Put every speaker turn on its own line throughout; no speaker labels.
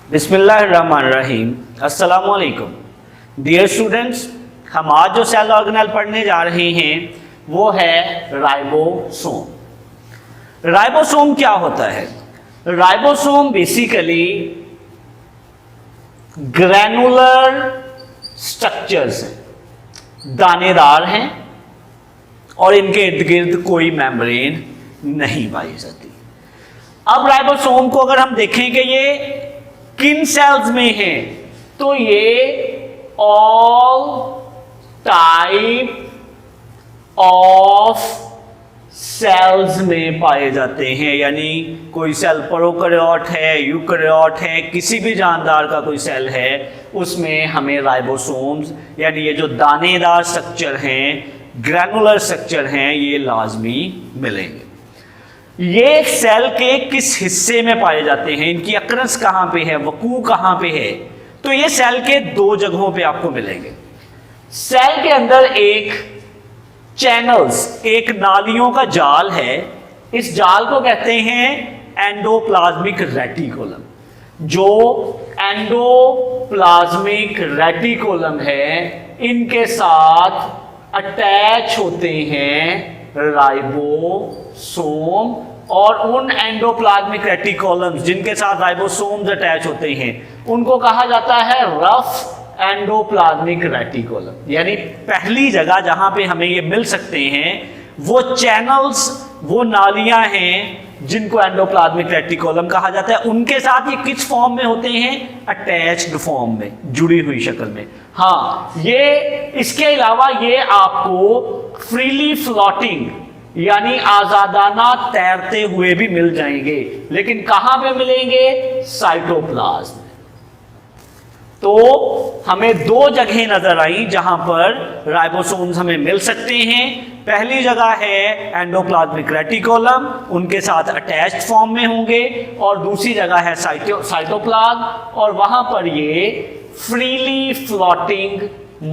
बिस्मिल्लाहिर्रहमानिर्रहीम। अस्सलामुअलैकुम dear students, हम आज जो सेल ऑर्गेनेल पढ़ने जा रहे हैं वो है राइबोसोम। राइबोसोम क्या होता है? राइबोसोम बेसिकली ग्रैनुलर स्ट्रक्चर्स हैं, दानेदार हैं और इनके इर्द गिर्द कोई मेम्ब्रेन नहीं पाई जाती। अब राइबोसोम को अगर हम देखें कि ये किन सेल्स में है, तो ये ऑल टाइप ऑफ सेल्स में पाए जाते हैं। यानी कोई सेल प्रोकैरियोट है, यूकैरियोट है, किसी भी जानदार का कोई सेल है, उसमें हमें राइबोसोम्स यानी ये जो दानेदार स्ट्रक्चर हैं, ग्रैनुलर स्ट्रक्चर हैं, ये लाजमी मिलेंगे। ये सेल के किस हिस्से में पाए जाते हैं, इनकी अक्रस कहां पे है, वकू कहां पे है, तो ये सेल के दो जगहों पे आपको मिलेंगे। सेल के अंदर एक चैनल्स, एक नालियों का जाल है। इस जाल को कहते हैं एंडोप्लाज्मिक रेटिकुलम। जो एंडोप्लाज्मिक रेटिकुलम है, इनके साथ अटैच होते हैं राइबोसोम, और उन एंडोप्लाज्मिक रेटिकुलम्स जिनके साथ राइबोसोम्स अटैच होते हैं उनको कहा जाता है रफ एंडोप्लाज्मिक रेटिकुलम। यानी पहली जगह जहां पे हमें ये मिल सकते हैं वो चैनल्स, वो नालियां हैं जिनको एंडोप्लाज्मिक रेटिकुलम कहा जाता है। उनके साथ ये किस फॉर्म में होते हैं? अटैच्ड फॉर्म में, जुड़ी हुई शक्ल में। हाँ, ये इसके अलावा ये आपको फ्रीली फ्लोटिंग यानी आजादाना तैरते हुए भी मिल जाएंगे, लेकिन कहां पे मिलेंगे? साइटोप्लाज्म। तो हमें दो जगह नजर आई जहां पर राइबोसोम्स हमें मिल सकते हैं। पहली जगह है एंडोप्लाज्मिक रेटिकुलम, उनके साथ अटैच्ड फॉर्म में होंगे, और दूसरी जगह है साइटोप्लाज्म, और वहां पर ये फ्रीली फ्लोटिंग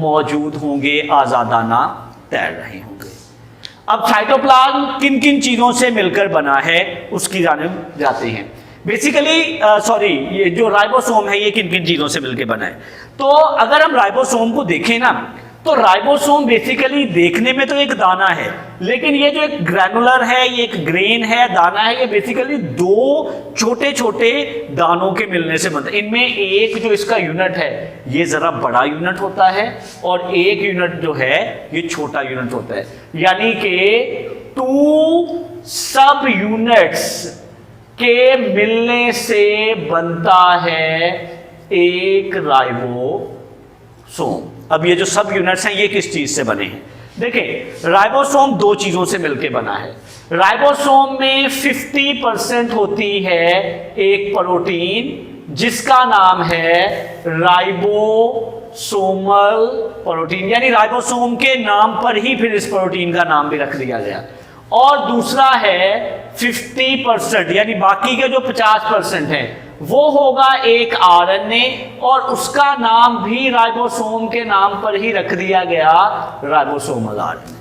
मौजूद होंगे, आजादाना तैर रहे होंगे। अब साइटोप्लाज्म किन किन चीजों से मिलकर बना है उसकी जानिब जाते हैं। बेसिकली ये जो राइबोसोम है ये किन किन चीजों से मिलकर बना है। तो अगर हम राइबोसोम को देखें ना, तो राइबोसोम बेसिकली देखने में तो एक दाना है, लेकिन ये जो एक ग्रैनुलर है, ये एक ग्रेन है, दाना है, ये बेसिकली दो छोटे छोटे दानों के मिलने से बनता है। इनमें एक जो इसका यूनिट है ये जरा बड़ा यूनिट होता है, और एक यूनिट जो है ये छोटा यूनिट होता है। यानी कि 2 सब यूनिट्स के मिलने से बनता है एक राइबोसोम। अब ये जो सब यूनिट्स हैं ये किस चीज से बने हैं? देखिए, राइबोसोम दो चीजों से मिलकर बना है। राइबोसोम में 50% होती है एक प्रोटीन जिसका नाम है राइबोसोमल प्रोटीन, यानी राइबोसोम के नाम पर ही फिर इस प्रोटीन का नाम भी रख दिया गया। और दूसरा है 50% यानी बाकी के जो 50% है वो होगा एक आरएनए, और उसका नाम भी राइबोसोम के नाम पर ही रख दिया गया, राइबोसोमल आरएनए।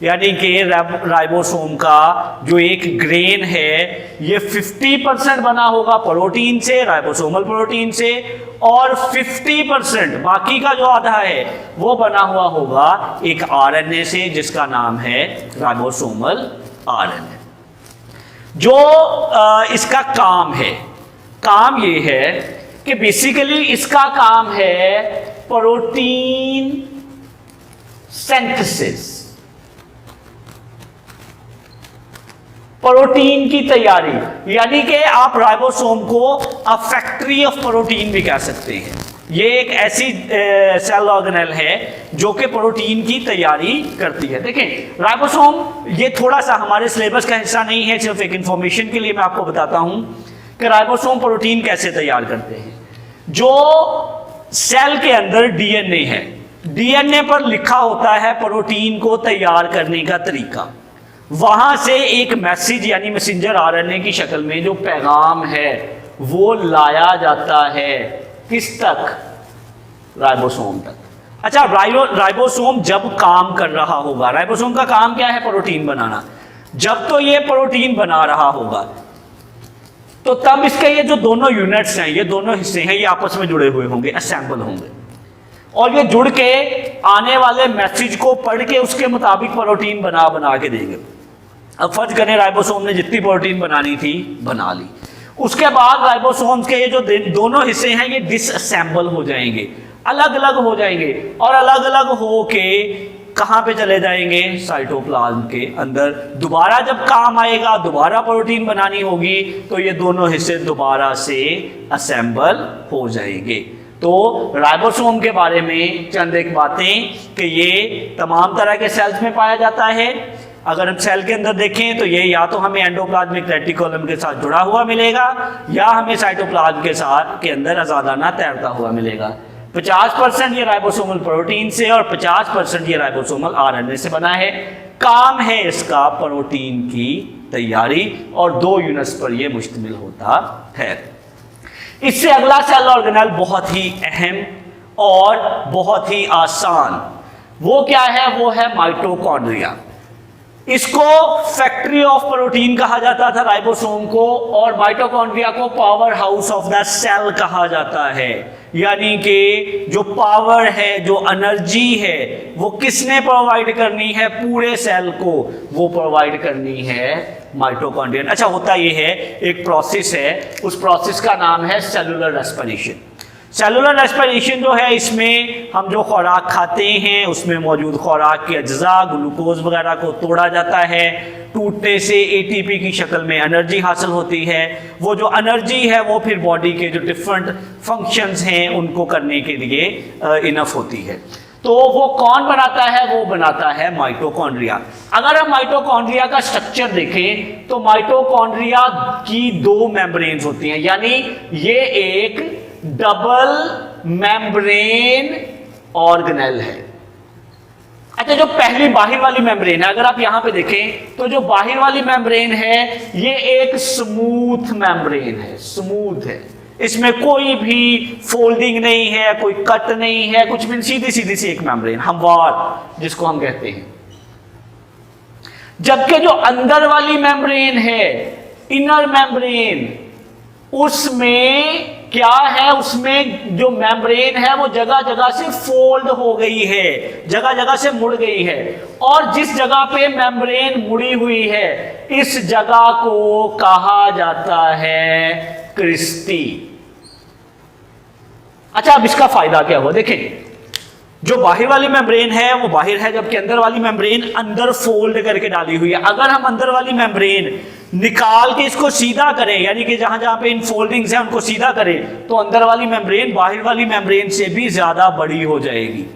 यानी कि राइबोसोम का जो एक ग्रेन है ये 50% बना होगा प्रोटीन से, राइबोसोमल प्रोटीन से, और 50% बाकी का जो आधा है वो बना हुआ होगा एक आरएनए से जिसका नाम है राइबोसोमल आरएनए। जो इसका काम है, काम ये है कि बेसिकली इसका काम है प्रोटीन सिंथेसिस, प्रोटीन की तैयारी। यानी कि आप राइबोसोम को अ फैक्ट्री ऑफ प्रोटीन भी कह सकते हैं। ये एक ऐसी सेल ऑर्गेनेल है जो कि प्रोटीन की तैयारी करती है। देखें, राइबोसोम ये थोड़ा सा हमारे सिलेबस का हिस्सा नहीं है, सिर्फ एक इंफॉर्मेशन के लिए मैं आपको बताता हूं कि राइबोसोम प्रोटीन कैसे तैयार करते हैं। जो सेल के अंदर डीएनए है, डीएनए पर लिखा होता है प्रोटीन को तैयार करने का तरीका। वहां से एक मैसेज यानी मैसेंजर आरएनए की शक्ल में जो पैगाम है वो लाया जाता है किस तक? राइबोसोम तक। अच्छा, राइबोसोम जब काम कर रहा होगा, राइबोसोम का काम क्या है? प्रोटीन बनाना। जब तो ये प्रोटीन बना रहा होगा तो तब इसके ये जो दोनों यूनिट्स हैं, ये दोनों हिस्से हैं, ये आपस में जुड़े हुए होंगे, असेंबल होंगे, और ये जुड़ के आने वाले मैसेज को पढ़ के उसके मुताबिक प्रोटीन बना बना के देंगे। अब फर्ज करें राइबोसोम ने जितनी प्रोटीन बनानी थी बना ली, उसके बाद राइबोसोम्स के ये जो दोनों हिस्से हैं ये डिसअसेंबल हो जाएंगे, अलग अलग हो जाएंगे, और अलग अलग हो के कहाँ पे चले जाएंगे, साइटोप्लाज्म के अंदर। दोबारा जब काम आएगा, दोबारा प्रोटीन बनानी होगी, तो ये दोनों हिस्से दोबारा से असेंबल हो जाएंगे। तो राइबोसोम के बारे में चंद एक बातें कि ये तमाम तरह के सेल्स में पाया जाता है। अगर हम सेल के अंदर देखें तो ये या तो हमें एंडोप्लाज्मिक रेटिकुलम के साथ जुड़ा हुआ मिलेगा, या हमें साइटोप्लाज्म के साथ के अंदर आजादाना तैरता हुआ मिलेगा। 50% ये राइबोसोमल प्रोटीन से और 50% ये राइबोसोमल आरएनए से बना है। काम है इसका प्रोटीन की तैयारी, और 2 यूनिट्स पर यह मुश्तमिल होता है। इससे अगला सेल ऑर्गेनेल बहुत ही अहम और बहुत ही आसान, वो क्या है, वो है माइटोकॉन्ड्रिया। इसको फैक्ट्री ऑफ प्रोटीन कहा जाता था राइबोसोम को, और माइटोकॉन्ड्रिया को power house of the cell कहा जाता है। यानी कि जो पावर है, जो एनर्जी है, वो किसने प्रोवाइड करनी है, पूरे सेल को वो प्रोवाइड करनी है माइटोकॉन्ड्रिया। अच्छा, होता ये है, एक प्रोसेस है, उस प्रोसेस का नाम है सेलुलर रेस्पिरेशन। सेलुलर रेस्पिरेशन जो है, इसमें हम जो खुराक खाते हैं उसमें मौजूद खुराक के अज्जा, ग्लूकोज वगैरह को तोड़ा जाता है, टूटने से एटीपी की शक्ल में एनर्जी हासिल होती है। वो जो एनर्जी है वो फिर बॉडी के जो डिफरेंट फंक्शंस हैं उनको करने के लिए इनफ होती है। तो वो कौन बनाता है, वो बनाता है माइटोकॉन्ड्रिया। अगर हम माइटोकॉन्ड्रिया का स्ट्रक्चर देखें तो माइटोकॉन्ड्रिया की 2 मेम्ब्रेन्स होती हैं, यानी ये एक डबल मेम्ब्रेन ऑर्गेनेल है। अच्छा, जो पहली बाहर वाली मेम्ब्रेन है, अगर आप यहां पे देखें तो जो बाहर वाली मेम्ब्रेन है ये एक स्मूथ मेम्ब्रेन है, स्मूथ है, इसमें कोई भी फोल्डिंग नहीं है, कोई कट नहीं है, कुछ भी, सीधी सीधी सी एक मेम्ब्रेन, हमवार जिसको हम कहते हैं। जबकि जो अंदर वाली मेम्ब्रेन है, इनर मेम्ब्रेन, उसमें क्या है, उसमें जो मेम्ब्रेन है वो जगह जगह से फोल्ड हो गई है, जगह जगह से मुड़ गई है, और जिस जगह पे मेम्ब्रेन मुड़ी हुई है इस जगह को कहा जाता है क्रिस्टी। अच्छा, अब इसका फायदा क्या हुआ, देखें, जो बाहर वाली मेम्ब्रेन है वो बाहर है, जबकि अंदर वाली मेम्ब्रेन अंदर फोल्ड करके डाली हुई है। अगर हम अंदर वाली मेम्ब्रेन निकाल के इसको सीधा करें, यानी कि जहां जहां पे इन फोल्डिंग्स हैं उनको सीधा करें, तो अंदर वाली मेम्ब्रेन बाहर वाली मेम्ब्रेन से भी ज्यादा बड़ी हो जाएगी।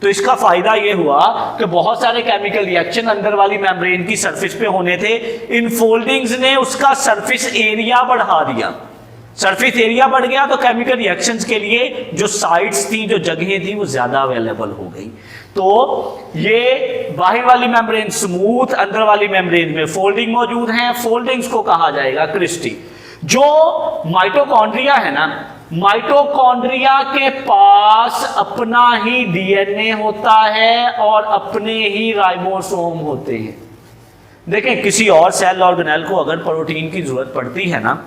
तो इसका फायदा ये हुआ कि बहुत सारे केमिकल रिएक्शन अंदर वाली मेम्ब्रेन की सरफेस पे होने थे, इन फोल्डिंग्स ने उसका सरफेस एरिया बढ़ा दिया। सरफेस एरिया बढ़ गया तो केमिकल रिएक्शंस के लिए जो साइट्स थी, जो जगहें थी, वो ज्यादा अवेलेबल हो गई। तो ये बाहर वाली मेम्ब्रेन स्मूथ, अंदर वाली मेम्ब्रेन में फोल्डिंग मौजूद हैं, फोल्डिंग्स को कहा जाएगा क्रिस्टी। जो माइटोकॉन्ड्रिया है ना, माइटोकॉन्ड्रिया के पास अपना ही डीएनए होता है और अपने ही राइबोसोम होते हैं। देखें, किसी और सेल ऑर्गेनेल को अगर प्रोटीन की जरूरत पड़ती है ना,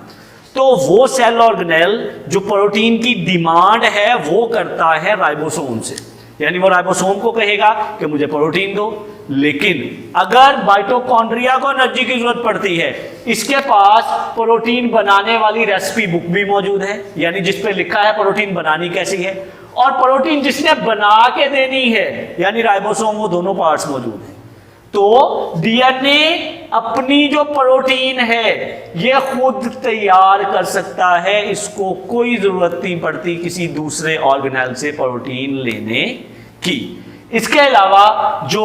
तो वो सेल ऑर्गेनेल जो प्रोटीन की डिमांड है वो करता है राइबोसोम से, यानी वो राइबोसोम को कहेगा कि मुझे प्रोटीन दो। लेकिन अगर माइटोकॉन्ड्रिया को एनर्जी की जरूरत पड़ती है, इसके पास प्रोटीन बनाने वाली रेसिपी बुक भी मौजूद है, यानी जिस पे लिखा है प्रोटीन बनानी कैसी है, और प्रोटीन जिसने बना के देनी है, यानी राइबोसोम, वो दोनों पार्ट्स मौजूद हैं। तो डीएनए अपनी जो प्रोटीन है ये खुद तैयार कर सकता है, इसको कोई जरूरत नहीं पड़ती किसी दूसरे ऑर्गेनेल से प्रोटीन लेने की। इसके अलावा जो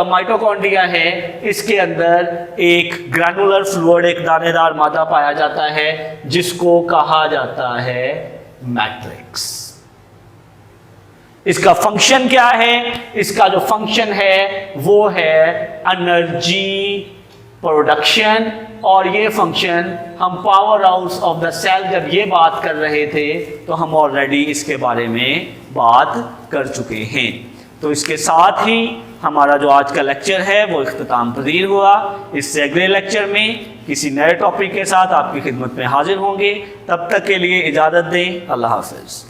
माइटोकॉन्ड्रिया है, इसके अंदर एक ग्रैनुलर फ्लूइड, एक दानेदार मादा पाया जाता है जिसको कहा जाता है मैट्रिक्स। इसका फंक्शन क्या है? इसका जो फंक्शन है वो है एनर्जी प्रोडक्शन, और ये फंक्शन हम power house of the cell जब ये बात कर रहे थे तो हम ऑलरेडी इसके बारे में बात कर चुके हैं। तो इसके साथ ही हमारा जो आज का लेक्चर है वो इख्तिताम पजीर हुआ। इससे अगले लेक्चर में किसी नए टॉपिक के साथ आपकी खिदमत में हाजिर होंगे। तब तक के लिए इजाज़त दें। अल्लाह हाफ़िज़।